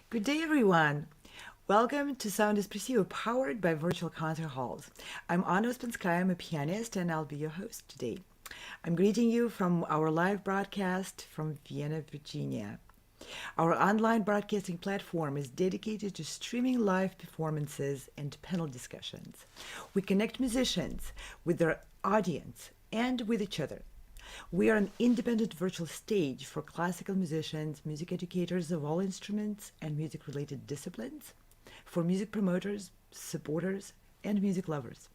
Good day, everyone. Welcome to Sound Espressivo, powered by virtual concert halls. I'm Anna Uspenskaya, I'm a pianist, and I'll be your host today. I'm greeting you from our live broadcast from Vienna, Virginia. Our online broadcasting platform is dedicated to streaming live performances and panel discussions. We connect musicians with their audience and with each other. We are an independent virtual stage for classical musicians, music educators of all instruments and music-related disciplines, for music promoters, supporters, and music lovers.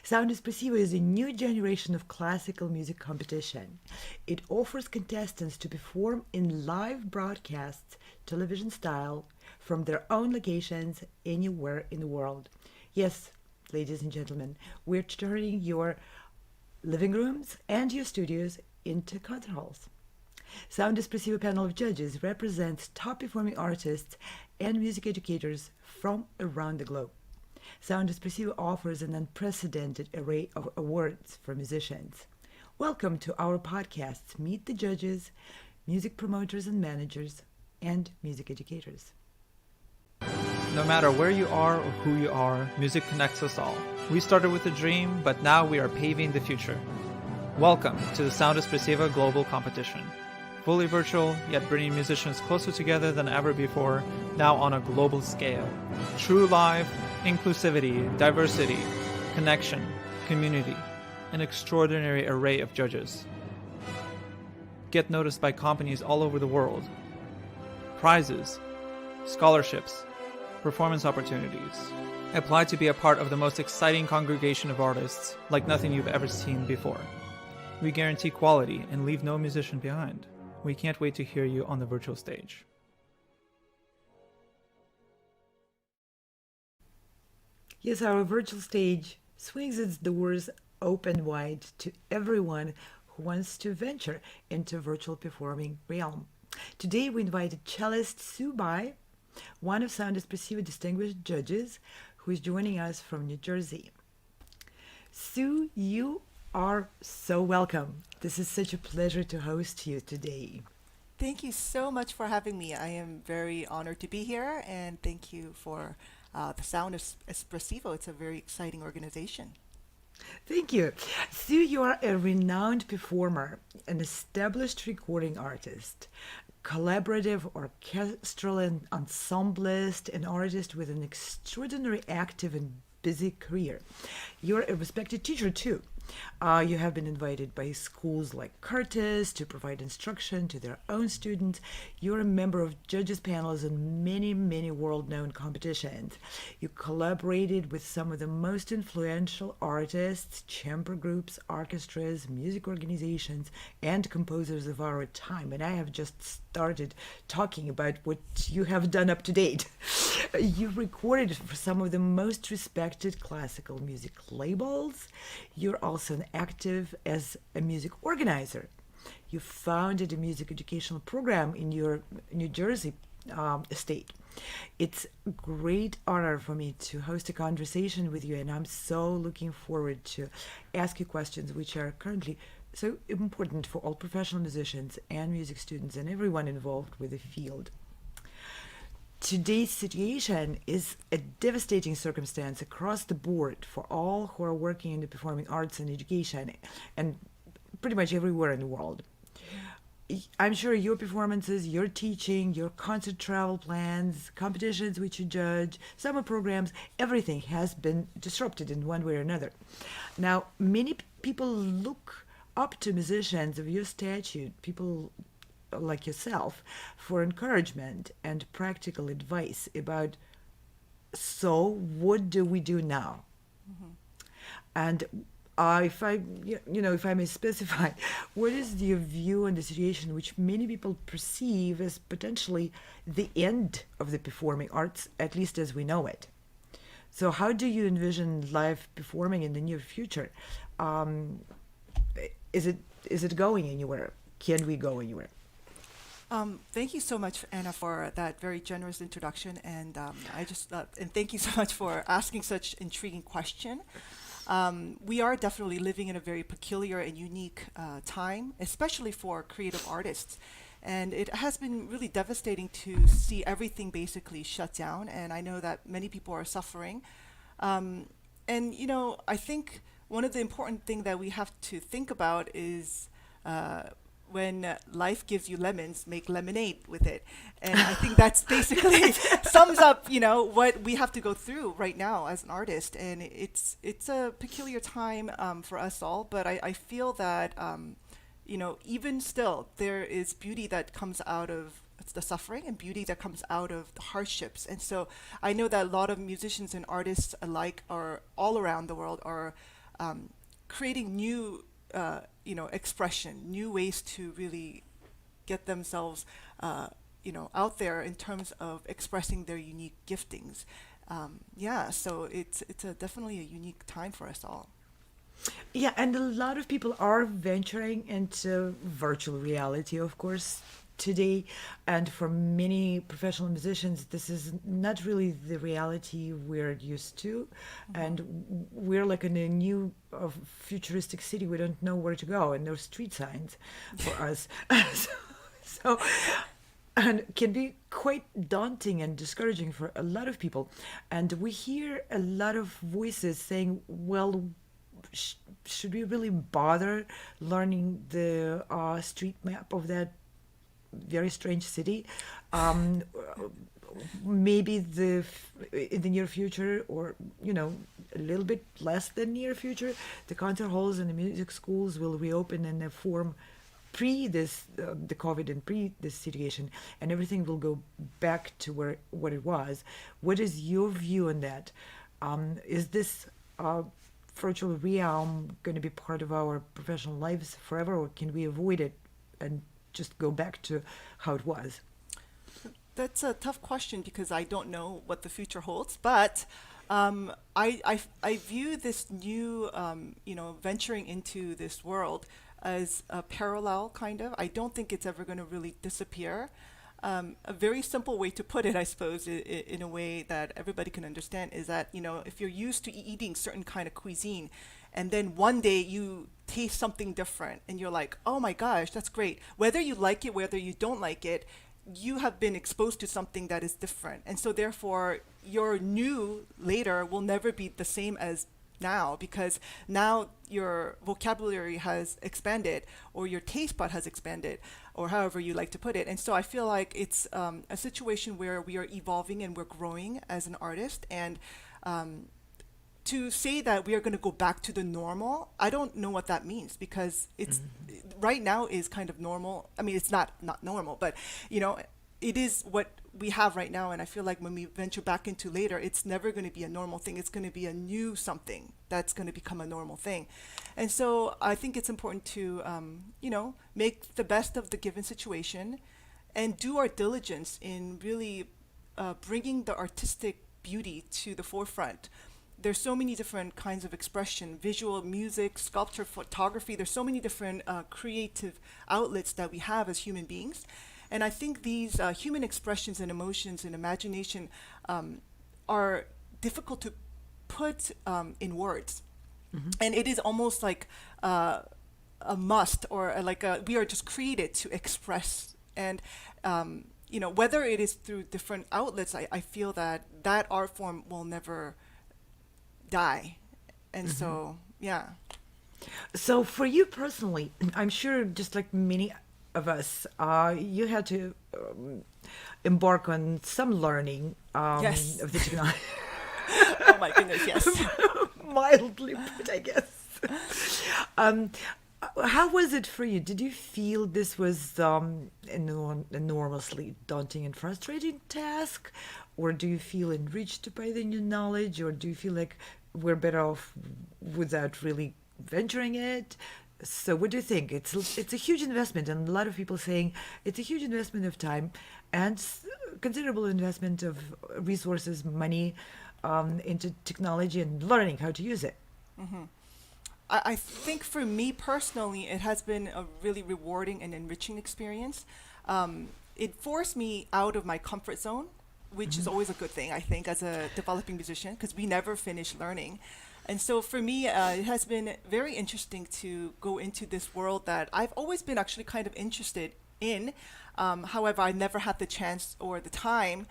Sound Espressivo is a new generation of classical music competition. It offers contestants to perform in live broadcasts, television style, from their own locations anywhere in the world. Yes, ladies and gentlemen, we're turning your living rooms and your studios into concert halls. Sound Espressivo panel of judges represents top performing artists and music educators from around the globe. Sound Espressivo offers an unprecedented array of awards for musicians. Welcome to our podcasts. Meet the judges, music promoters and managers, and music educators. No matter where you are or who you are, music connects us all. We started with a dream, but now we are paving the future. Welcome to the Sound Espressivo Global Competition. Fully virtual, yet bringing musicians closer together than ever before, now on a global scale. True live, inclusivity, diversity, connection, community, an extraordinary array of judges. Get noticed by companies all over the world. Prizes, scholarships, performance opportunities. Apply to be a part of the most exciting congregation of artists like nothing you've ever seen before. We guarantee quality and leave no musician behind. We can't wait to hear you on the virtual stage. Yes, our virtual stage swings its doors open wide to everyone who wants to venture into virtual performing realm. Today we invited cellist Sue Bai, one of Sound Espressivo distinguished judges, who is joining us from New Jersey. Sue, you are so welcome. This is such a pleasure to host you today. Thank you so much for having me. I am very honored to be here, and thank you for the Sound Espressivo. It's a very exciting organization. Thank you. Sue, you are a renowned performer, an established recording artist, collaborative orchestral and ensemblist, an artist with an extraordinary active and busy career. You're a respected teacher too. You have been invited by schools like Curtis to provide instruction to their own students. You're a member of judges panels in many, many world-known competitions. You collaborated with some of the most influential artists, chamber groups, orchestras, music organizations, and composers of our time. And I have just started talking about what you have done up to date. You've recorded for some of the most respected classical music labels. You're also active as a music organizer. You founded a music educational program in your New Jersey state. It's a great honor for me to host a conversation with you, and I'm so looking forward to ask you questions which are currently so important for all professional musicians and music students and everyone involved with the field. Today's situation is a devastating circumstance across the board for all who are working in the performing arts and education, and pretty much everywhere in the world. I'm sure your performances, your teaching, your concert travel plans, competitions which you judge, summer programs, everything has been disrupted in one way or another. Now, many people look up to musicians of your stature, people like yourself, for encouragement and practical advice about, so what do we do now? Mm-hmm. And if I may specify, what is your view on the situation which many people perceive as potentially the end of the performing arts, at least as we know it? So how do you envision live performing in the near future? Is it going anywhere? Can we go anywhere? Thank you so much, Anna, for that very generous introduction, and and thank you so much for asking such intriguing question. We are definitely living in a very peculiar and unique time, especially for creative artists. And it has been really devastating to see everything basically shut down. And I know that many people are suffering. Um, and, I think one of the important thing that we have to think about is uh, when life gives you lemons, make lemonade with it. And I think that's basically sums up, what we have to go through right now as an artist. And it's a peculiar time for us all. But I feel that, even still, there is beauty that comes out of the suffering and beauty that comes out of the hardships. And so I know that a lot of musicians and artists alike are all around the world are creating new, expression, new ways to really get themselves, out there in terms of expressing their unique giftings. So it's definitely a unique time for us all. Yeah, and a lot of people are venturing into virtual reality, of course, today. And for many professional musicians, this is not really the reality we're used to. And we're like in a new futuristic city. We don't know where to go, and no street signs for us. so, so, and can be quite daunting and discouraging for a lot of people. And we hear a lot of voices saying, well, should we really bother learning the street map of that very strange city? Um, Maybe in the near future, or a little bit less than near future, the concert halls and the music schools will reopen in a form pre this the COVID and pre this situation, and everything will go back to what it was. What is your view on that? Is this virtual realm going to be part of our professional lives forever, or can we avoid it and just go back to how it was? That's a tough question because I don't know what the future holds, but I view this new, venturing into this world as a parallel kind of. I don't think it's ever going to really disappear. A very simple way to put it, I suppose, in a way that everybody can understand is that, if you're used to eating certain kind of cuisine, and then one day you taste something different and you're like, oh my gosh, that's great. Whether you like it, whether you don't like it, you have been exposed to something that is different. And so therefore, your new later will never be the same as now, because now your vocabulary has expanded, or your taste bud has expanded, or however you like to put it. And so I feel like it's a situation where we are evolving and we're growing as an artist. And to say that we are going to go back to the normal, I don't know what that means, because it's right now is kind of normal. I mean, it's not normal, but it is what we have right now. And I feel like when we venture back into later, it's never going to be a normal thing. It's going to be a new something that's going to become a normal thing. And so I think it's important to, make the best of the given situation and do our diligence in really bringing the artistic beauty to the forefront. There's so many different kinds of expression: visual, music, sculpture, photography. There's so many different creative outlets that we have as human beings. And I think these human expressions and emotions and imagination are difficult to put in words. And it is almost like a must, or we are just created to express. And whether it is through different outlets, I feel that art form will never die. And so, yeah. So for you personally, I'm sure just like many of us, you had to embark on some learning Yes. of the technology. Oh my goodness, yes. Mildly put, I guess. How was it for you? Did you feel this was an enormously daunting and frustrating task? Or do you feel enriched by the new knowledge? Or do you feel like we're better off without really venturing it? So what do you think? It's a huge investment, and a lot of people saying it's a huge investment of time and considerable investment of resources, money into technology and learning how to use it. I think for me personally, it has been a really rewarding and enriching experience. It forced me out of my comfort zone, which is always a good thing, I think, as a developing musician, because we never finish learning. And so for me, it has been very interesting to go into this world that I've always been actually kind of interested in. However, I never had the chance or the time,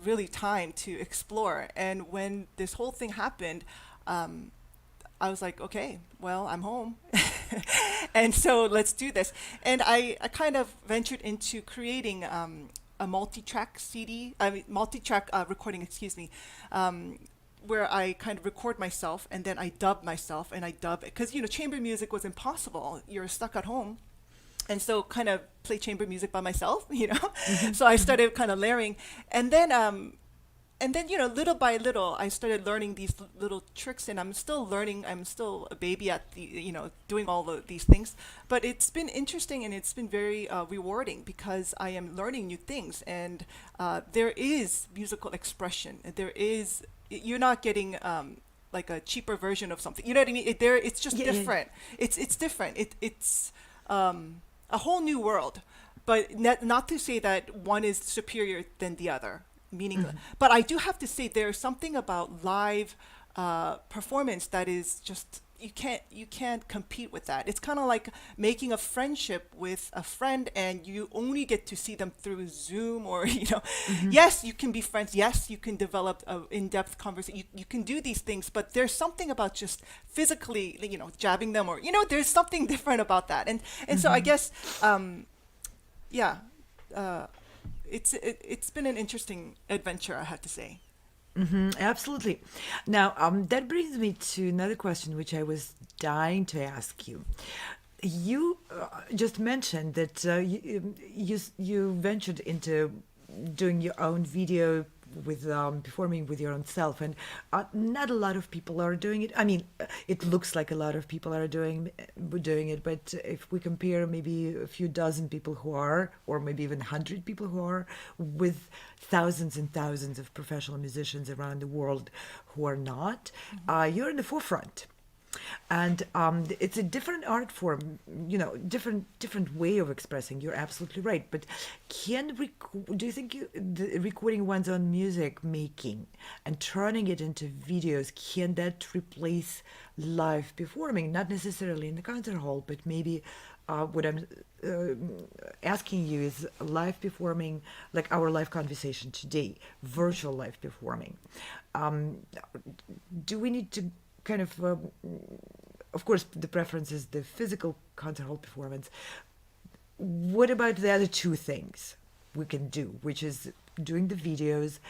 really time to explore. And when this whole thing happened, I was like, okay, well, I'm home. And so let's do this. And I kind of ventured into creating a multi-track CD, I mean, multi-track recording, excuse me, where I kind of record myself and then I dub myself and I dub it. Because, chamber music was impossible. You're stuck at home. And so kind of play chamber music by myself. So I started kind of layering. And then, little by little, I started learning these little tricks, and I'm still learning. I'm still a baby at doing all these things. But it's been interesting, and it's been very rewarding because I am learning new things, and there is musical expression. You're not getting like a cheaper version of something. You know what I mean? It's just different. Yeah. It's different. It's a whole new world, but not to say that one is superior than the other. But I do have to say there's something about live performance that is just you can't compete with that. It's kind of like making a friendship with a friend and you only get to see them through Zoom or yes, you can be friends, yes, you can develop an in-depth conversation, you can do these things, but there's something about just physically jabbing them or there's something different about that. And so I guess it's been an interesting adventure, I have to say. Absolutely. Now, that brings me to another question, which I was dying to ask you. You just mentioned that you ventured into doing your own video with performing with your own self, and not a lot of people are doing it. I mean, it looks like a lot of people are doing it, but if we compare maybe a few dozen people who are, or maybe even 100 people who are, with thousands and thousands of professional musicians around the world who are not, you're in the forefront. And it's a different art form, different way of expressing. You're absolutely right. But do you think the recording one's own music making and turning it into videos, can that replace live performing? Not necessarily in the concert hall, but maybe what I'm asking you is live performing, like our live conversation today, virtual live performing. Do we need to kind of course, the preference is the physical concert hall performance. What about the other two things we can do, which is doing the videos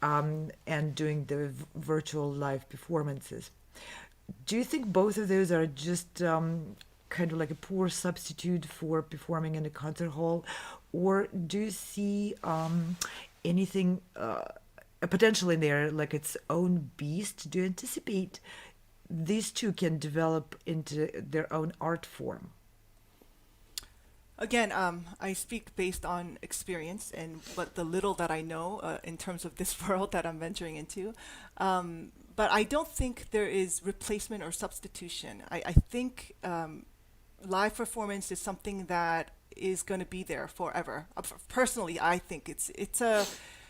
and doing the virtual live performances? Do you think both of those are just kind of like a poor substitute for performing in a concert hall, or do you see anything potential in there, like its own beast? Do you anticipate these two can develop into their own art form? Again, I speak based on experience and what the little that I know in terms of this world that I'm venturing into. But I don't think there is replacement or substitution. I think live performance is something that is going to be there forever. Personally, I think it's a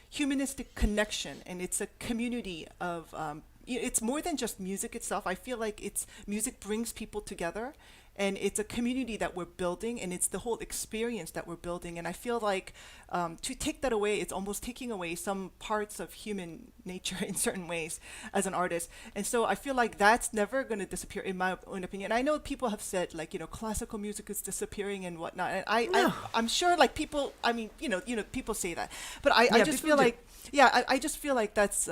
humanistic connection, and it's a community of it's more than just music itself. I feel like music brings people together, and it's a community that we're building, and it's the whole experience that we're building. And I feel like to take that away, it's almost taking away some parts of human nature in certain ways as an artist. And so I feel like that's never going to disappear, in my own opinion. I know people have said, like, classical music is disappearing and whatnot. And I'm sure, like, people, I mean, people say that, but I just feel like, I just feel like that's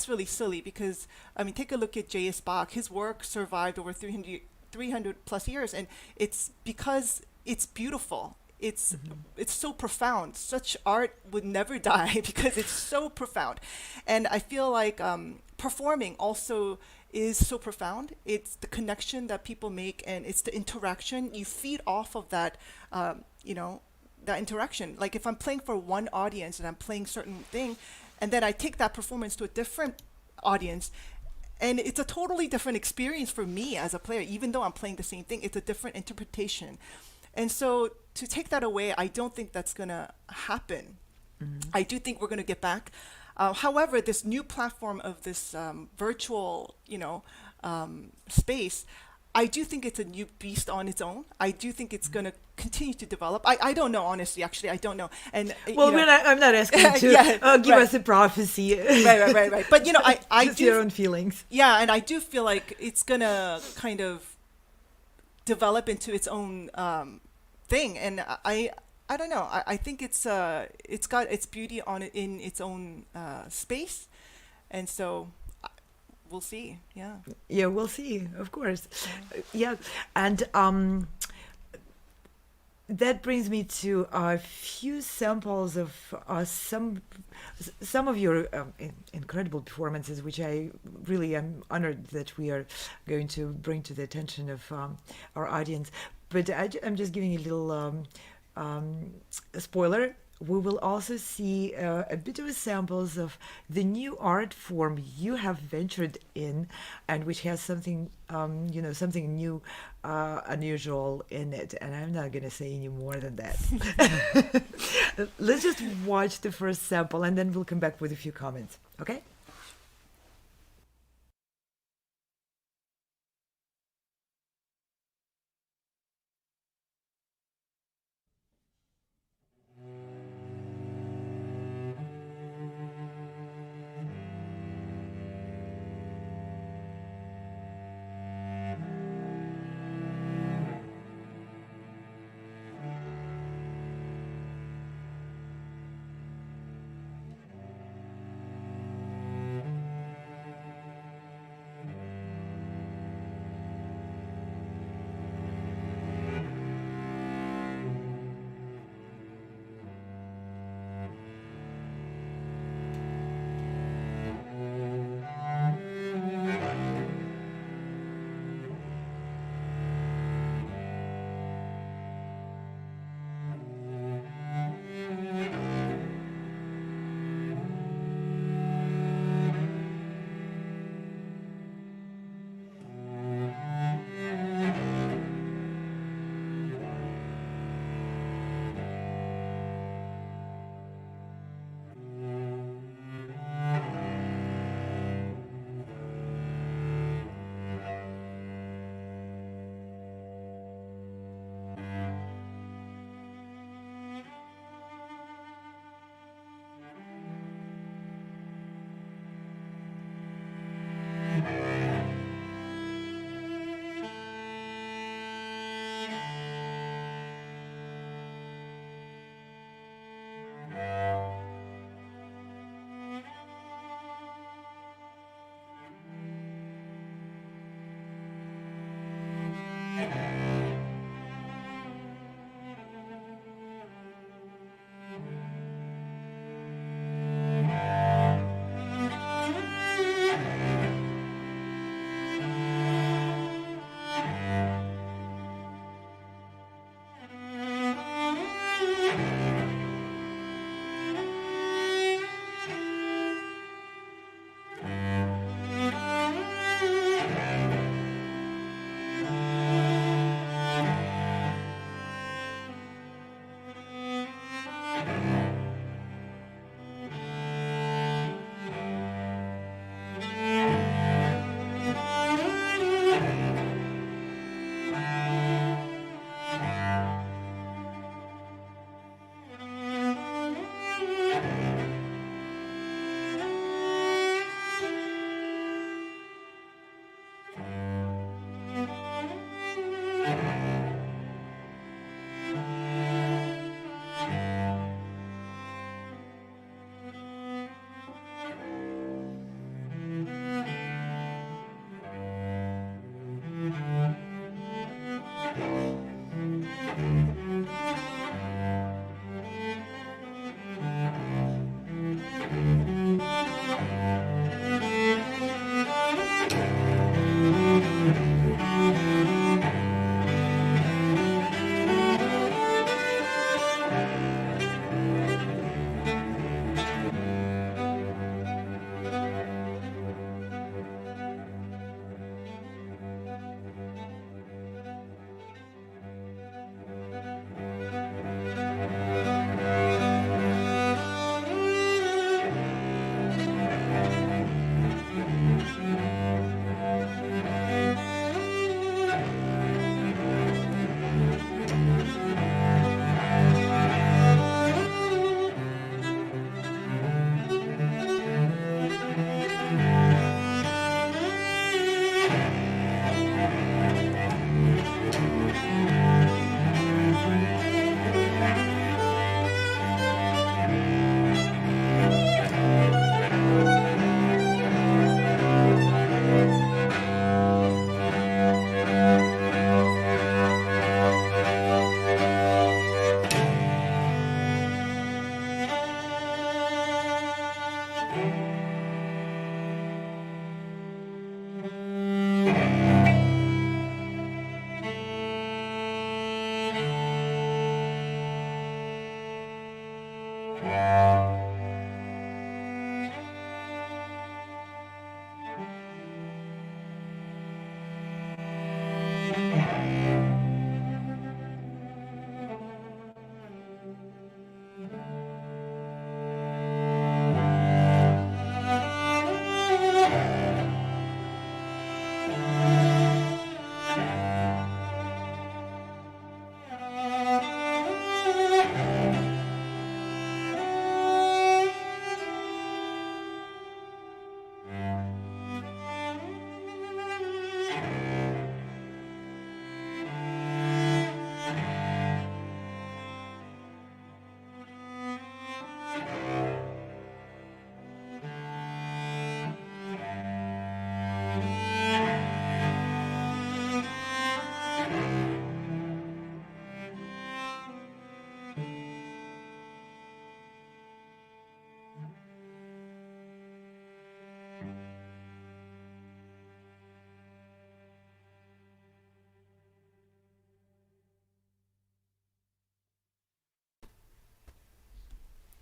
really silly, because I mean, take a look at J.S. Bach. His work survived over 300 plus years, and it's because it's beautiful. It's so profound. Such art would never die because it's so profound. And I feel like performing also is so profound. It's the connection that people make, and it's the interaction. You feed off of that, that interaction. Like if I'm playing for one audience and I'm playing certain thing, and then I take that performance to a different audience, and it's a totally different experience for me as a player. Even though I'm playing the same thing, it's a different interpretation. And so to take that away, I don't think that's going to happen. I do think we're going to get back. However, this new platform of this virtual, space. I do think it's a new beast on its own. I do think it's going to continue to develop. I don't know, honestly. Actually, I don't know. And Well, I'm not asking you to Yeah, give right. us a prophecy. Right. But I Just do. your own feelings. Yeah, and I do feel like it's gonna kind of develop into its own thing, and I don't know. I think it's got its beauty on it in its own space, and so we'll see. Yeah. Yeah, we'll see, of course. Yeah, and that brings me to a few samples of some of your incredible performances, which I really am honored that we are going to bring to the attention of our audience. But I'm just giving you a little spoiler. We will also see a bit of samples of the new art form you have ventured in, and which has something, something new, unusual in it. And I'm not going to say any more than that. Let's just watch the first sample, and then we'll come back with a few comments. Okay?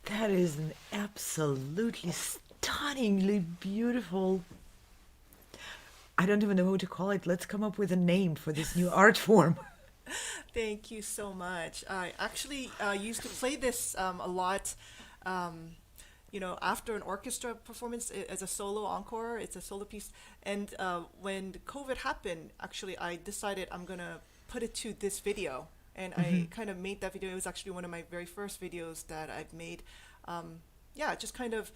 That is an absolutely stunningly beautiful. I don't even know what to call it. Let's come up with a name for this new art form. Thank you so much. I actually used to play this a lot, after an orchestra performance as a solo encore. It's a solo piece. And when COVID happened, actually, I decided I'm going to put it to this video. And I kind of made that video. It was actually one of my very first videos that I've made. Just kind of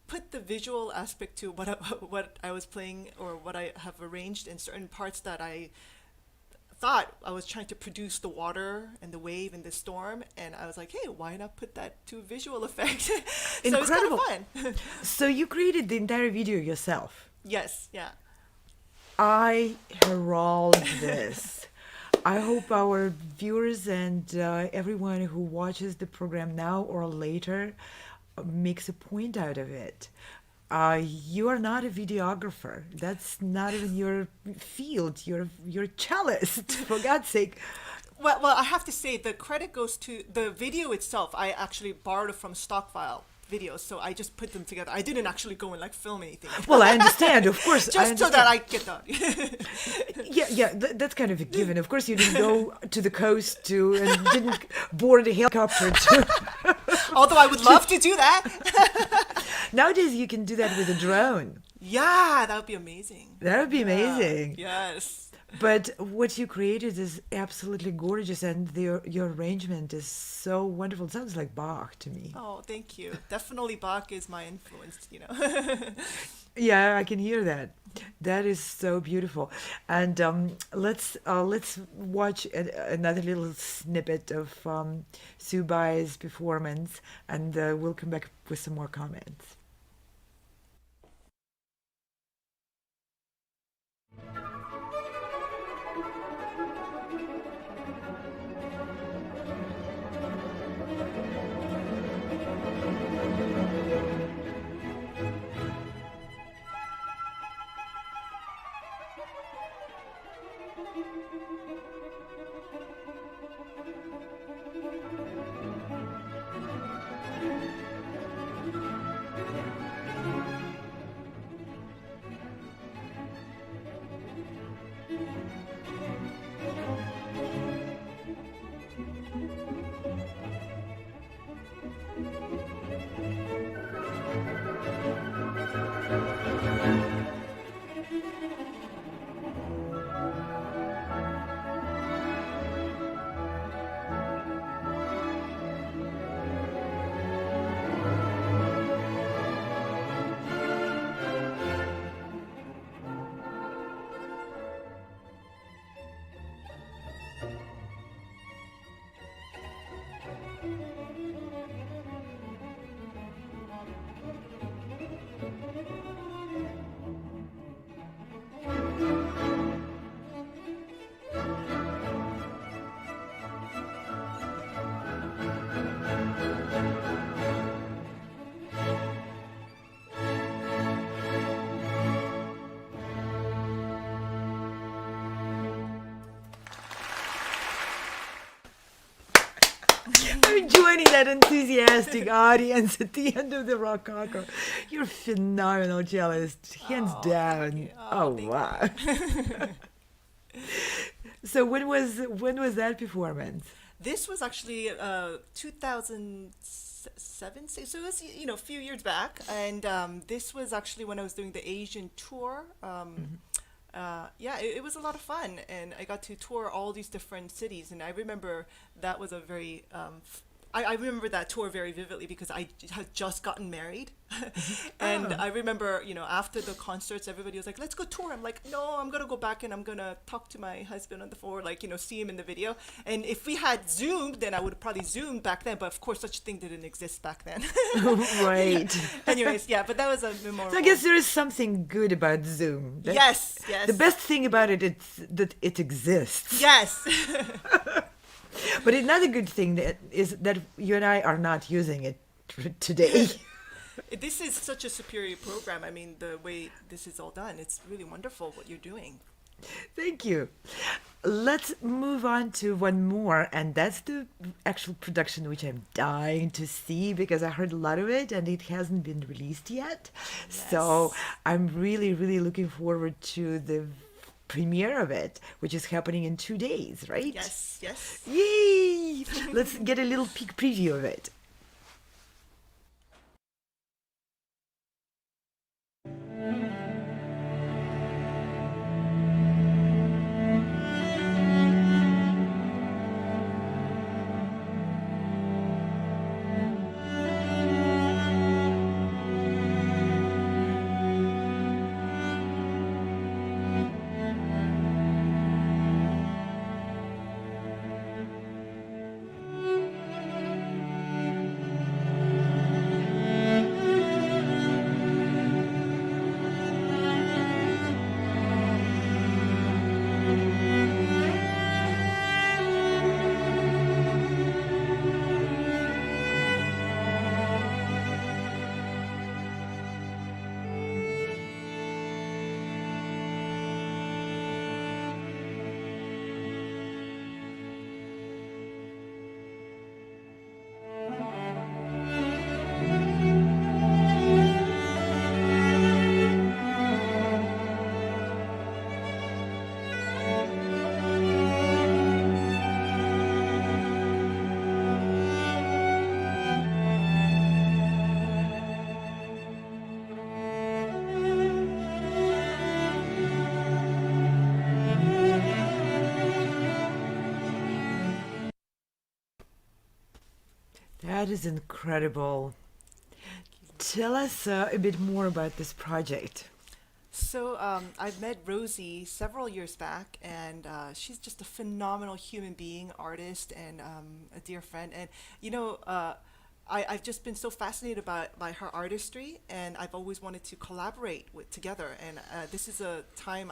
put the visual aspect to what I was playing or what I have arranged in certain parts that I thought I was trying to produce the water and the wave and the storm, and I was like, hey, why not put that to visual effect? So Incredible. it's kind of fun. So you created the entire video yourself. Yes, yeah. I herald this. I hope our viewers and everyone who watches the program now or later makes a point out of it. You are not a videographer. That's not even your field. You're a cellist, for God's sake. Well, I have to say the credit goes to the video itself. I actually borrowed it from stock file videos, so I just put them together. I didn't actually go and film anything. Well, I understand, of course. Just so that I get done. That's kind of a given. Of course, you didn't go to the coast and didn't board a helicopter to. Although I would love to do that. Nowadays, you can do that with a drone. Yeah, that would be amazing. That would be amazing. Yes. But what you created is absolutely gorgeous, and your arrangement is so wonderful. It sounds like Bach to me. Oh, thank you. Definitely Bach is my influence, Yeah, I can hear that. That is so beautiful. And let's watch another little snippet of Sue Bai's performance, and we'll come back with some more comments. joining that enthusiastic audience at the end of the Rococo. You're a phenomenal cellist, hands Oh, thank down. you. Oh, Thank wow. So when was that performance? This was actually 2007, so it was, a few years back, and this was actually when I was doing the Asian tour. Yeah, it was a lot of fun, and I got to tour all these different cities, and I remember that was a very I remember that tour very vividly because I had just gotten married. And Oh. I remember, after the concerts, everybody was like, let's go tour. I'm like, no, I'm going to go back and I'm going to talk to my husband on the phone, like, see him in the video. And if we had Zoomed, then I would have probably Zoomed back then. But of course, such a thing didn't exist back then. Right. Anyways, yeah, but that was a memorable. So I guess there is something good about Zoom. Yes, yes. The best thing about it is that it exists. Yes. But another good thing that is that you and I are not using it today. This is such a superior program. I mean, the way this is all done, it's really wonderful what you're doing. Thank you. Let's move on to one more, and that's the actual production which I'm dying to see because I heard a lot of it and it hasn't been released yet. So Yes. I'm really, really looking forward to the premiere of it, which is happening in 2 days, right? Yes, yes. Yay! Let's get a little peek preview of it. That is incredible. Tell us a bit more about this project. So I've met Rosie several years back, and she's just a phenomenal human being, artist, and a dear friend. And I've just been so fascinated by her artistry, and I've always wanted to collaborate together. And this is a time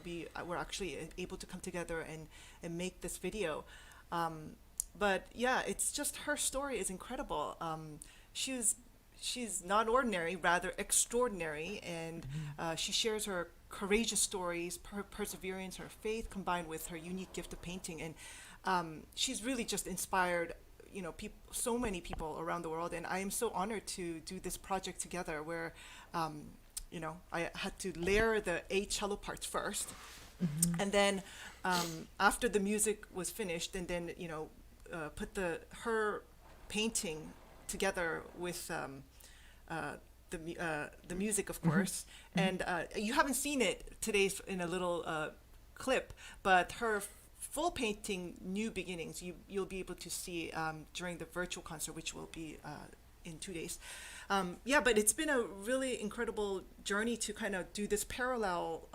we were actually able to come together and make this video. But yeah, it's just her story is incredible. She's not ordinary, rather extraordinary, and she shares her courageous stories, her perseverance, her faith, combined with her unique gift of painting, and she's really just inspired, so many people around the world. And I am so honored to do this project together, where, I had to layer the 8 cello parts first, and then after the music was finished, and then put her painting together with the music, of course. And you haven't seen it today in a little clip, but her full painting, New Beginnings, you'll be able to see during the virtual concert, which will be in 2 days. Yeah, but it's been a really incredible journey to kind of do this parallel,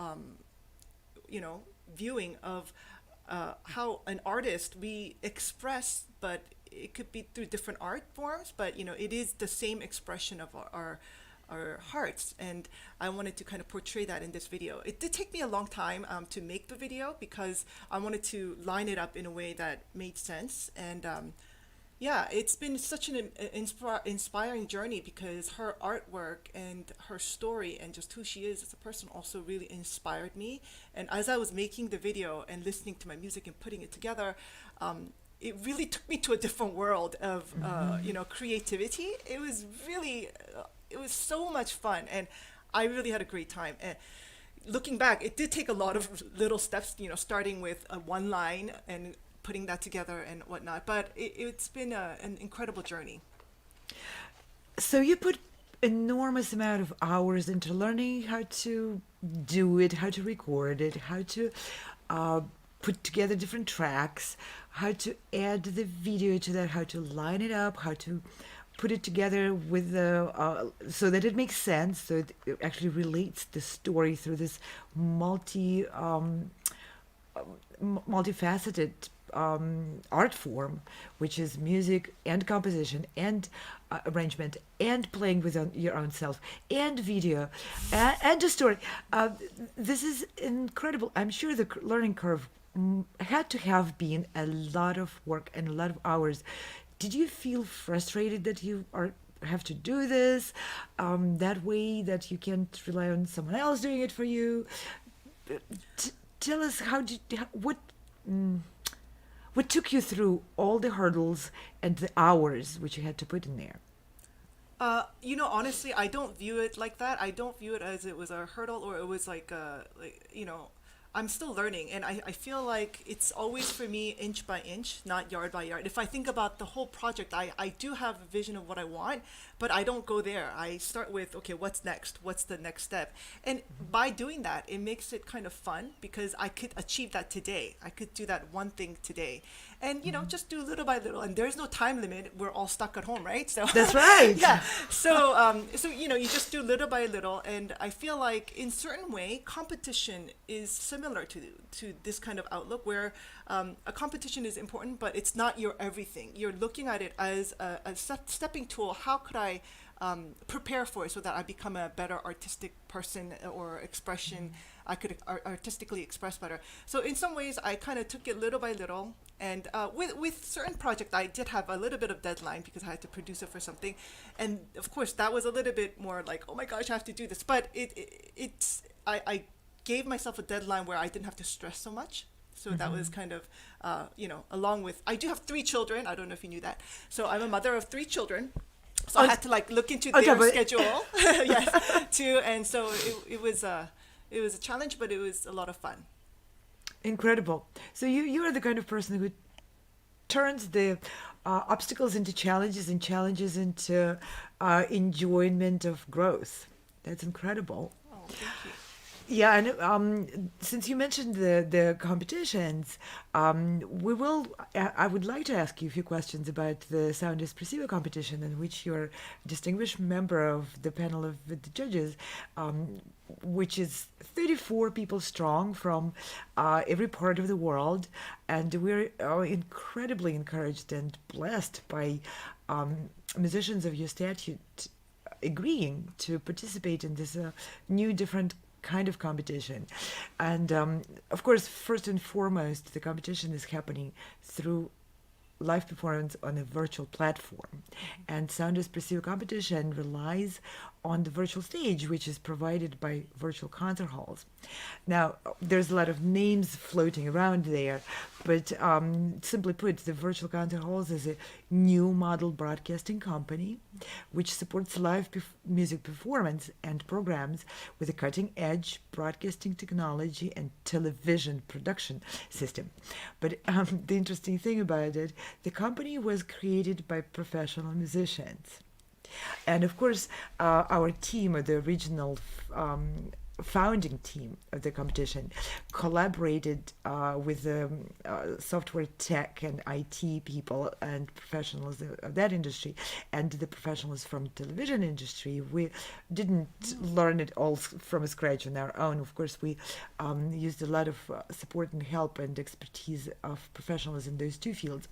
viewing of how an artist, we express, but it could be through different art forms, but it is the same expression of our hearts, and I wanted to kind of portray that in this video. It did take me a long time to make the video because I wanted to line it up in a way that made sense. And yeah, it's been such an inspiring journey because her artwork and her story and just who she is as a person also really inspired me. And as I was making the video and listening to my music and putting it together, it really took me to a different world of creativity. It was really it was so much fun, and I really had a great time. And looking back, it did take a lot of little steps, starting with one line and putting that together and whatnot. But it's been an incredible journey. So you put enormous amount of hours into learning how to do it, how to record it, how to uh, put together different tracks, how to add the video to that, how to line it up, how to put it together with the so that it makes sense, so it actually relates the story through this multifaceted art form, which is music and composition and arrangement and playing with your own self and video and a story. This is incredible. I'm sure the learning curve had to have been a lot of work and a lot of hours. Did you feel frustrated that you have to do this that way, that you can't rely on someone else doing it for you? Tell us what took you through all the hurdles and the hours which you had to put in there? Honestly, I don't view it like that. I don't view it as it was a hurdle or it was I'm still learning, and I feel like it's always for me inch by inch, not yard by yard. If I think about the whole project, I do have a vision of what I want, but I don't go there. I start with, okay, what's next? What's the next step? And by doing that, it makes it kind of fun because I could achieve that today. I could do that one thing today. And, just do little by little. And there's no time limit. We're all stuck at home, right? So That's right. yeah. So you just do little by little. And I feel like in certain way, competition is similar to this kind of outlook where a competition is important, but it's not your everything. You're looking at it as a stepping tool. How could I prepare for it so that I become a better artistic person or expression? I could artistically express better. So in some ways, I kind of took it little by little. And with certain project, I did have a little bit of deadline because I had to produce it for something. And of course, that was a little bit more like, oh my gosh, I have to do this. But I gave myself a deadline where I didn't have to stress so much. So that was kind of, along with, I do have 3 children. I don't know if you knew that. So I'm a mother of 3 children. So I had to look into their schedule. Yes, too. And so it was a challenge, but it was a lot of fun. Incredible. So you are the kind of person who turns the obstacles into challenges and challenges into enjoyment of growth. That's incredible. Oh, thank you. Yeah, and since you mentioned the competitions, I would like to ask you a few questions about the Sound Espressivo competition, in which you're a distinguished member of the panel of the judges, which is 34 people strong from every part of the world, and we're incredibly encouraged and blessed by musicians of your statute agreeing to participate in this new, different kind of competition. And of course, first and foremost, the competition is happening through live performance on a virtual platform. And Sound Espressivo competition relies on the virtual stage, which is provided by virtual concert halls. Now, there's a lot of names floating around there, but simply put, the virtual concert halls is a new model broadcasting company which supports live music performance and programs with a cutting-edge broadcasting technology and television production system. But the interesting thing about it, the company was created by professional musicians. And of course, our team, or the original founding team of the competition, collaborated with the software tech and IT people and professionals of that industry, and the professionals from television industry. We didn't learn it all from scratch on our own. Of course, we used a lot of support and help and expertise of professionals in those 2 fields.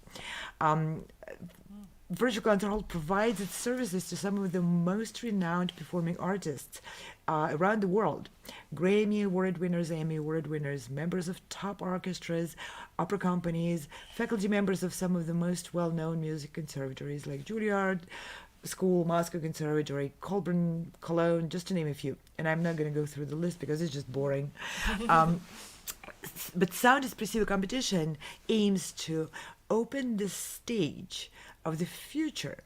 Virtual Concert Hall provides its services to some of the most renowned performing artists around the world. Grammy Award winners, Emmy Award winners, members of top orchestras, opera companies, faculty members of some of the most well-known music conservatories like Juilliard School, Moscow Conservatory, Colburn, Cologne, just to name a few. And I'm not going to go through the list because it's just boring. But Sound Espressivo competition aims to open the stage of the future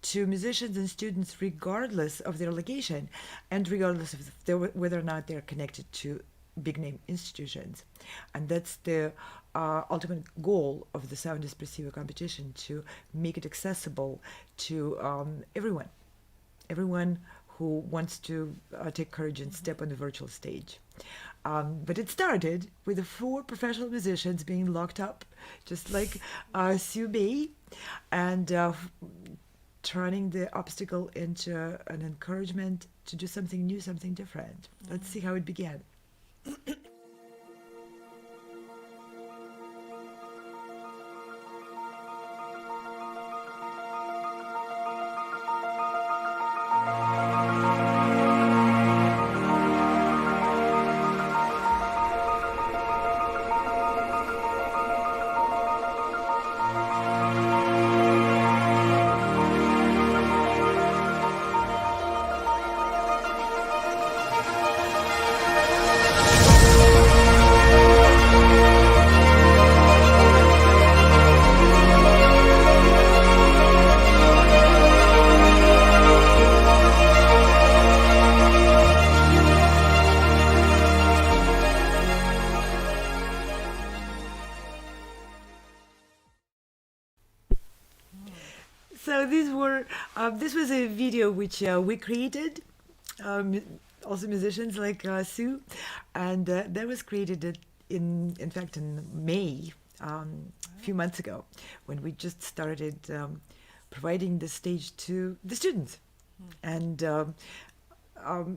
to musicians and students regardless of their location and regardless of whether or not they're connected to big name institutions. And that's the ultimate goal of the Sound Espressivo competition, to make it accessible to everyone who wants to take courage and step on the virtual stage. But it started with the 4 professional musicians being locked up, just like Sue Bay, and turning the obstacle into an encouragement to do something new, something different. Let's see how it began. So this was a video which we created, also musicians like Sue, and that was created in fact in May, a few months ago, when we just started providing the stage to the students, and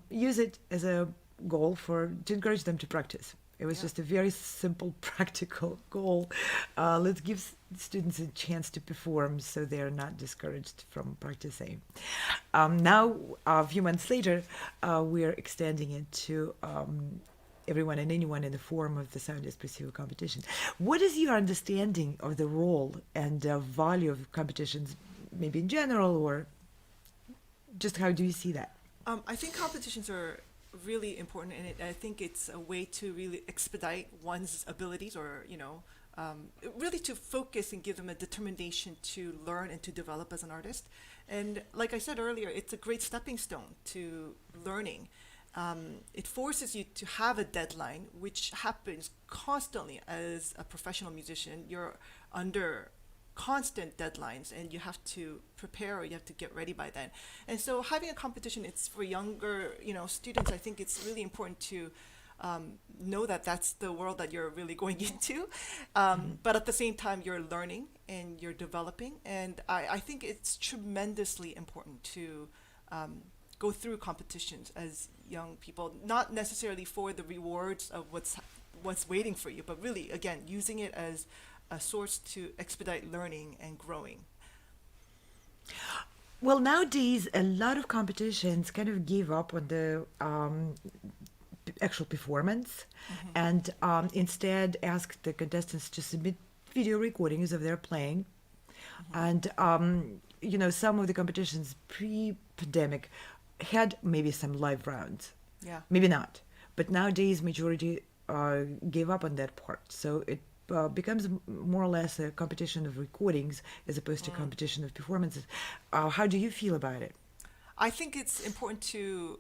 use it as a goal to encourage them to practice. It was just a very simple, practical goal. Let's give students a chance to perform so they're not discouraged from practicing. Now, a few months later, we're extending it to everyone and anyone in the form of the Sound Espressivo competition. What is your understanding of the role and value of competitions, maybe in general, or just how do you see that? I think competitions are really important, and I think it's a way to really expedite one's abilities, or really to focus and give them a determination to learn and to develop as an artist. And like I said earlier, it's a great stepping stone to learning. It forces you to have a deadline, which happens constantly as a professional musician. You're under constant deadlines, and you have to prepare, or you have to get ready by then. And so having a competition, it's for younger students. I think it's really important to know that that's the world that you're really going into, but at the same time you're learning and you're developing. And I think it's tremendously important to go through competitions as young people, not necessarily for the rewards of what's waiting for you, but really, again, using it as a source to expedite learning and growing. Well, nowadays, a lot of competitions kind of give up on the actual performance, and instead ask the contestants to submit video recordings of their playing. And, some of the competitions pre-pandemic had maybe some live rounds. Yeah. Maybe not. But nowadays, majority gave up on that part. So it becomes more or less a competition of recordings as opposed to competition of performances. How do you feel about it? I think it's important to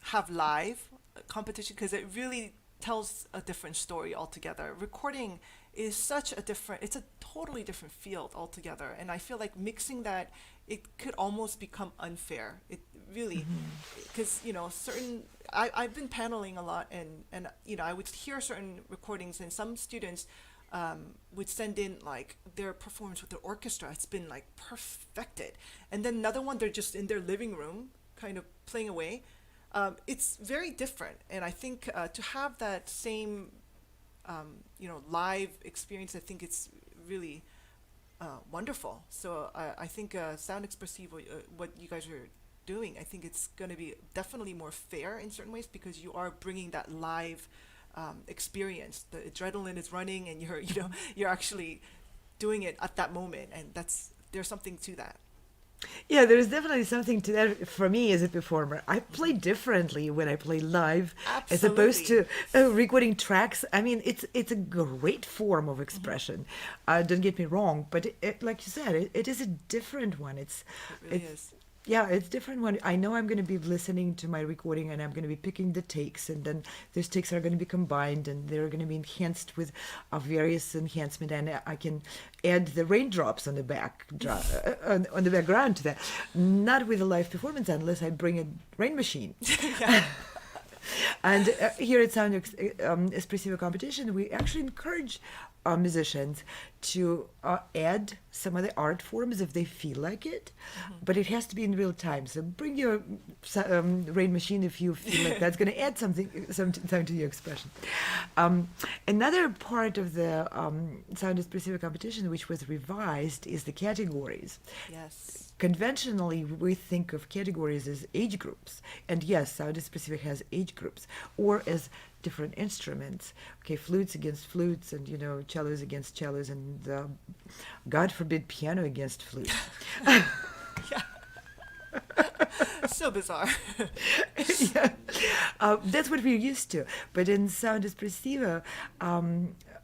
have live competition, because it really tells a different story altogether. Recording is it's a totally different field altogether, and I feel like mixing that, it could almost become unfair. It really, because I've been paneling a lot, and I would hear certain recordings, and some students would send in like their performance with the orchestra. It's been like perfected, and then another one, they're just in their living room kind of playing away. It's very different, and I think to have that same live experience, I think it's really wonderful. So I think Sound Espressivo, what you guys are doing, I think it's going to be definitely more fair in certain ways, because you are bringing that live experience. The adrenaline is running, and you're actually doing it at that moment, and there's something to that. Yeah, there's definitely something to that for me as a performer. I play differently when I play live as opposed Absolutely. to recording tracks. I mean, it's a great form of expression. Don't get me wrong, but like you said, it is a different one. It really It's is. yeah, it's different when I know I'm going to be listening to my recording and I'm going to be picking the takes, and then those takes are going to be combined and they're going to be enhanced with various enhancement, and I can add the raindrops on the on the background to that. Not with a live performance unless I bring a rain machine. Yeah. And here at Espressivo Competition, we actually encourage musicians to add some of the art forms if they feel like it, but it has to be in real time. So bring your rain machine if you feel like that's going to add something to your expression. Another part of the Sound Espressivo Competition, which was revised, is the categories. Yes. Conventionally, we think of categories as age groups, and yes, Sound Espressivo has age groups, or as different instruments. Okay, flutes against flutes, and cellos against cellos, and God forbid, piano against flute. Yeah. So bizarre. Yeah. That's what we're used to. But in Sound Espressivo,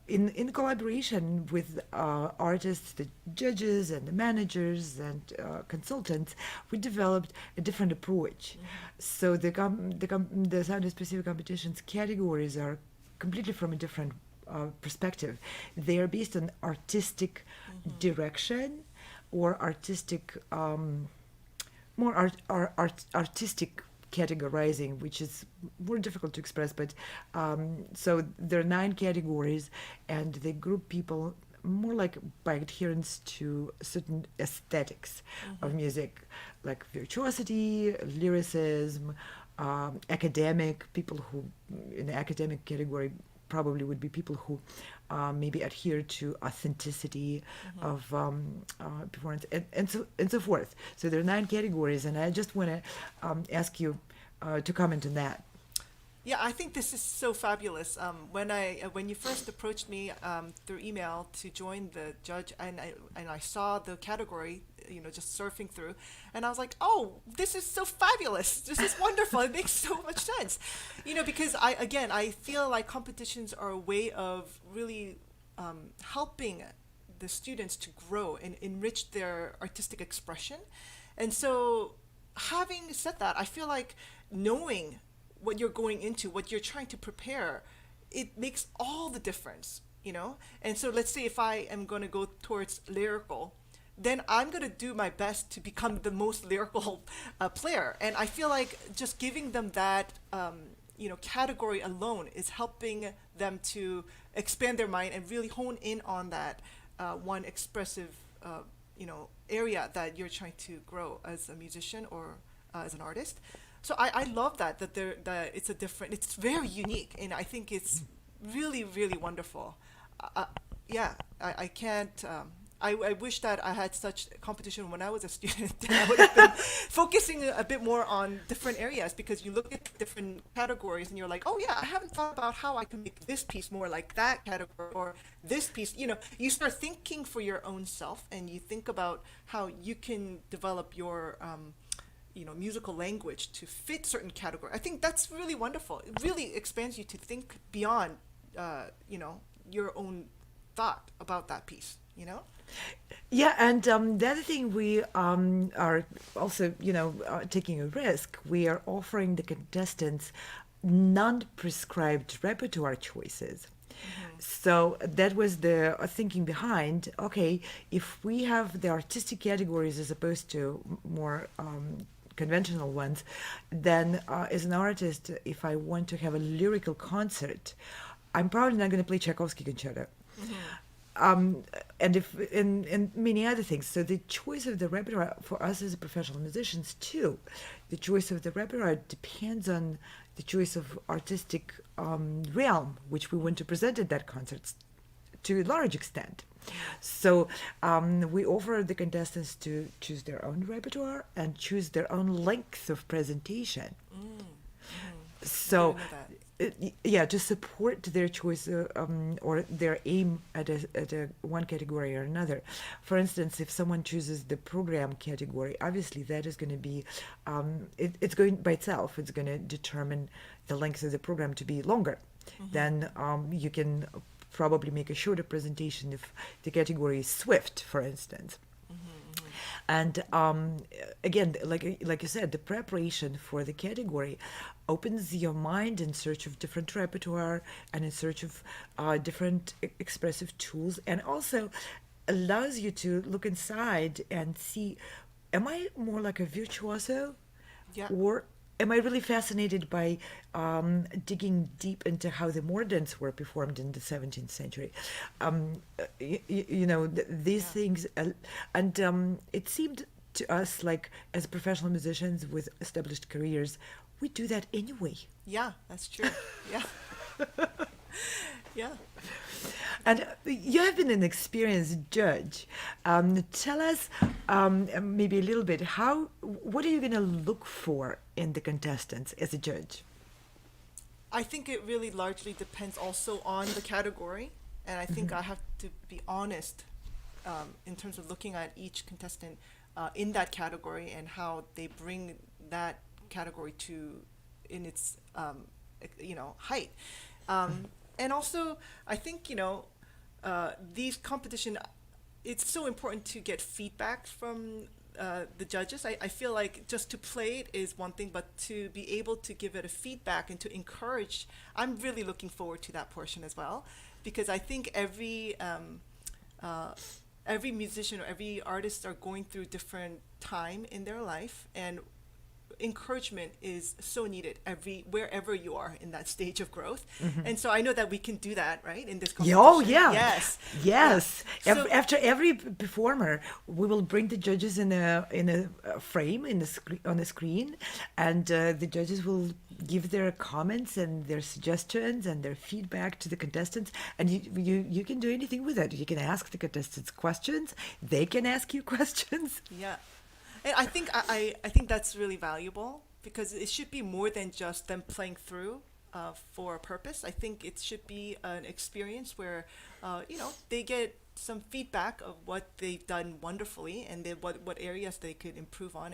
in collaboration with artists, the judges, and the managers and consultants, we developed a different approach. So the Sound Espressivo competition's categories are completely from a different perspective. They are based on artistic direction or artistic more artistic categorizing, which is more difficult to express. But so there are 9 categories, and they group people more like by adherence to certain aesthetics of music, like virtuosity, lyricism, academic. People who in the academic category probably would be people who maybe adhere to authenticity of performance, and so forth. So there are 9 categories, and I just want to ask you to comment on that. Yeah, I think this is so fabulous. When you first approached me through email to join the judge, and I saw the category, just surfing through, and I was like, oh, this is so fabulous. This is wonderful. It makes so much sense, because I feel like competitions are a way of really helping the students to grow and enrich their artistic expression, and so having said that, I feel like knowing what you're going into, what you're trying to prepare, it makes all the difference. And so let's say if I am going to go towards lyrical, then I'm going to do my best to become the most lyrical player. And I feel like just giving them that, category alone is helping them to expand their mind and really hone in on that one expressive, area that you're trying to grow as a musician or as an artist. So I love that it's very unique, and I think it's really, really wonderful. Yeah, I can't. I wish that I had such competition when I was a student. I would have been focusing a bit more on different areas, because you look at different categories and you're like, oh yeah, I haven't thought about how I can make this piece more like that category, or this piece. You start thinking for your own self, and you think about how you can develop your musical language to fit certain category. I think that's really wonderful. It really expands you to think beyond, your own thought about that piece. Yeah, and the other thing we are also, taking a risk. We are offering the contestants non-prescribed repertoire choices. So that was the thinking behind. Okay, if we have the artistic categories as opposed to more conventional ones, then as an artist, if I want to have a lyrical concert, I'm probably not going to play Tchaikovsky concerto. And if and many other things. So the choice of the repertoire for us as professional musicians too, the choice of the repertoire depends on the choice of artistic realm which we want to present at that concert to a large extent. So we offer the contestants to choose their own repertoire and choose their own length of presentation. Mm. I So didn't know that. yeah, to support their choice or their aim at a one category or another. For instance, if someone chooses the program category, obviously that is going to be it's going by itself. It's going to determine the length of the program to be longer. Then you can probably make a shorter presentation if the category is Swift, for instance. And again, like you said, the preparation for the category opens your mind in search of different repertoire and in search of different expressive tools, and also allows you to look inside and see, am I more like a virtuoso, Yeah. or am I really fascinated by digging deep into how the moderns were performed in the 17th century? These Yeah. things, and it seemed to us like as professional musicians with established careers, we do that anyway. Yeah, that's true. Yeah. Yeah. And you have been an experienced judge. Tell us maybe a little bit what are you going to look for in the contestants as a judge? I think it really largely depends also on the category, and I think I have to be honest in terms of looking at each contestant in that category and how they bring that category to in its height. And also, I think these competition, it's so important to get feedback from the judges. I feel like just to play it is one thing, but to be able to give it a feedback and to encourage, I'm really looking forward to that portion as well, because I think every musician or every artist are going through different time in their life, and encouragement is so needed wherever you are in that stage of growth. And so I know that we can do that, right, in this competition. Oh, yeah. Yes. Yes. Yeah. So, After every performer, we will bring the judges in a frame on the screen, and the judges will give their comments and their suggestions and their feedback to the contestants. And you can do anything with it. You can ask the contestants questions. They can ask you questions. yeah. And I think I think that's really valuable, because it should be more than just them playing through for a purpose. I think it should be an experience where they get some feedback of what they've done wonderfully, and then what areas they could improve on.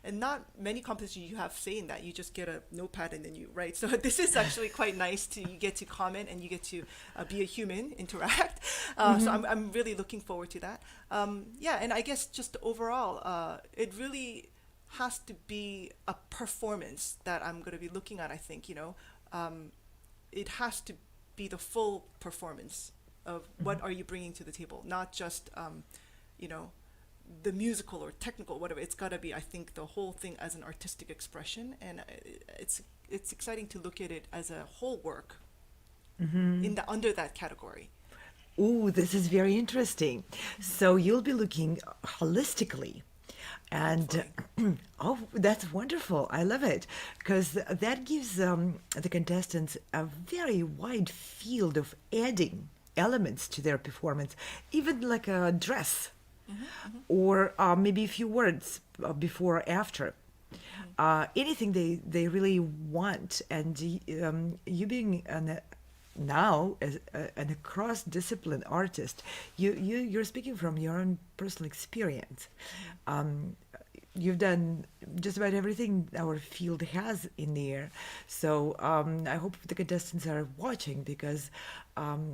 And not many competitions you have saying that you just get a notepad and then you write. So this is actually quite nice you get to comment and you get to be a human, interact. So I'm really looking forward to that. And I guess just overall, it really has to be a performance that I'm going to be looking at. I think it has to be the full performance of what are you bringing to the table, not just the musical or technical, whatever. It's got to be, I think, the whole thing as an artistic expression, and it's exciting to look at it as a whole work under that category. Ooh, this is very interesting. So you'll be looking holistically. And oh, that's wonderful. I love it, because that gives the contestants a very wide field of adding elements to their performance, even like a dress or maybe a few words before or after. Anything they really want. And you being now as an cross-discipline artist, you're speaking from your own personal experience. You've done just about everything our field has in the air. So I hope the contestants are watching, because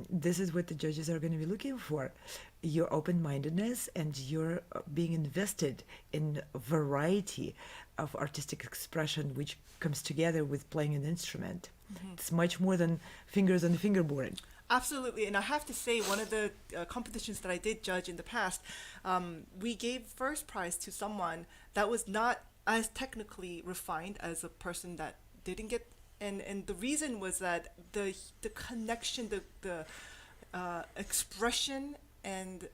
this is what the judges are going to be looking for. Your open-mindedness and your being invested in a variety of artistic expression, which comes together with playing an instrument. It's much more than fingers on the fingerboard. Absolutely, and I have to say, one of the competitions that I did judge in the past, we gave first prize to someone that was not as technically refined as a person that didn't get, and the reason was that the connection, the expression, and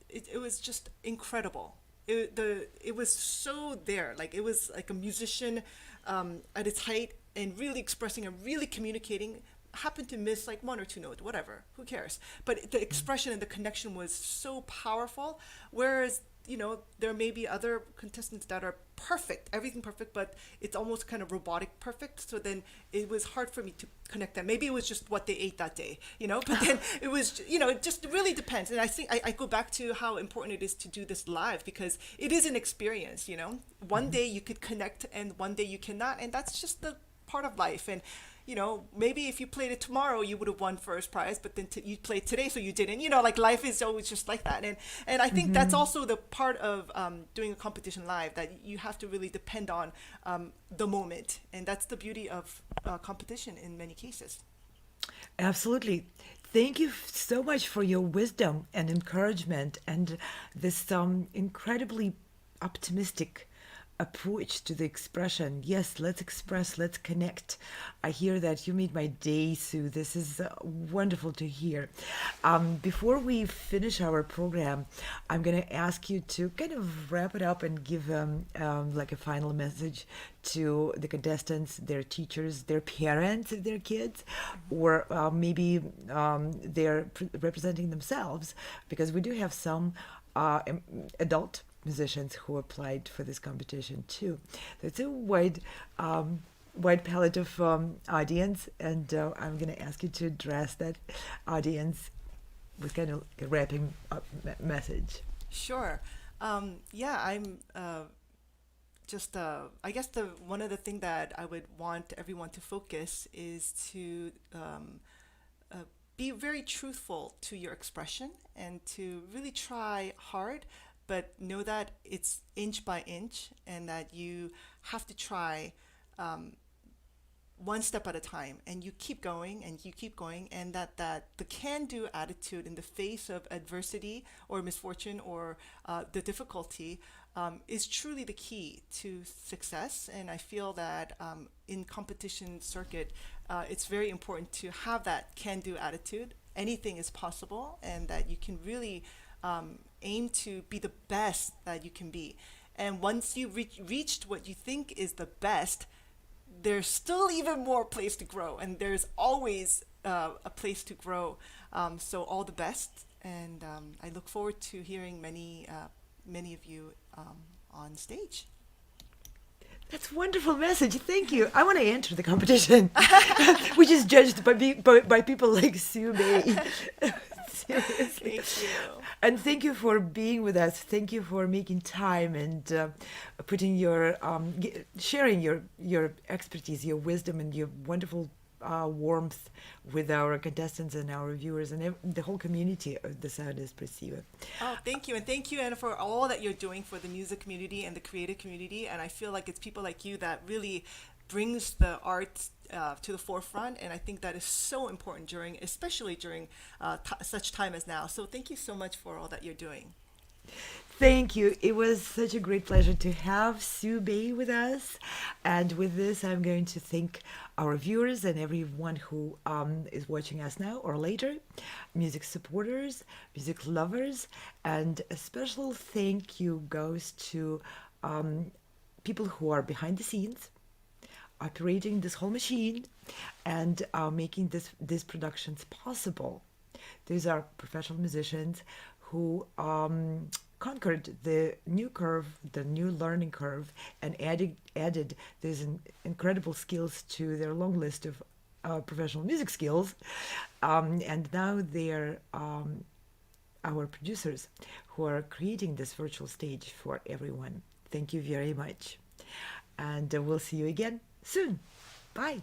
it was just incredible. It was so there, like it was like a musician at its height, and really expressing and really communicating. Happened to miss like one or two notes, whatever, who cares? But the expression and the connection was so powerful. Whereas there may be other contestants that are perfect, everything perfect, but it's almost kind of robotic perfect. So then it was hard for me to connect them. Maybe it was just what they ate that day, but then it was, it just really depends. And I think I go back to how important it is to do this live, because it is an experience, One day you could connect and one day you cannot. And that's just the part of life. And maybe if you played it tomorrow, you would have won first prize, but then you played today, so you didn't. Like life is always just like that. And I think that's also the part of doing a competition live, that you have to really depend on the moment. And that's the beauty of competition in many cases. Absolutely. Thank you so much for your wisdom and encouragement and this incredibly optimistic approach to the expression. Yes, let's express, let's connect. I hear that. You made my day, Sue. This is wonderful to hear. Before we finish our program, I'm going to ask you to kind of wrap it up and give like a final message to the contestants, their teachers, their parents, their kids, or maybe they're representing themselves, because we do have some adult musicians who applied for this competition too. So it's a wide palette of audience, and I'm going to ask you to address that audience with kind of a wrapping up message. Sure. Yeah, I'm just I guess one of the things that I would want everyone to focus is to be very truthful to your expression and to really try hard, but know that it's inch by inch and that you have to try one step at a time, and you keep going and you keep going, and that the can-do attitude in the face of adversity or misfortune or the difficulty is truly the key to success. And I feel that in competition circuit, it's very important to have that can-do attitude. Anything is possible, and that you can really aim to be the best that you can be. And once you reached what you think is the best, there's still even more place to grow, and there's always a place to grow. So all the best, and I look forward to hearing many of you on stage. That's a wonderful message. Thank you. I want to enter the competition, which is judged by people like Sue May. Seriously. Thank you. And thank you for being with us. Thank you for making time and putting your sharing your expertise, your wisdom, and your wonderful warmth with our contestants and our viewers and the whole community of the Sound Espressivo. Oh, thank you. And thank you, Anna, for all that you're doing for the music community and the creative community. And I feel like it's people like you that really brings the arts to the forefront. And I think that is so important especially during such time as now. So thank you so much for all that you're doing. Thank you. It was such a great pleasure to have Sue Bay with us. And with this, I'm going to thank our viewers and everyone who is watching us now or later, music supporters, music lovers, and a special thank you goes to people who are behind the scenes, operating this whole machine, and making these productions possible. These are professional musicians who conquered the new curve, the new learning curve, and added these incredible skills to their long list of professional music skills. And now they're our producers who are creating this virtual stage for everyone. Thank you very much. And we'll see you again soon. Bye.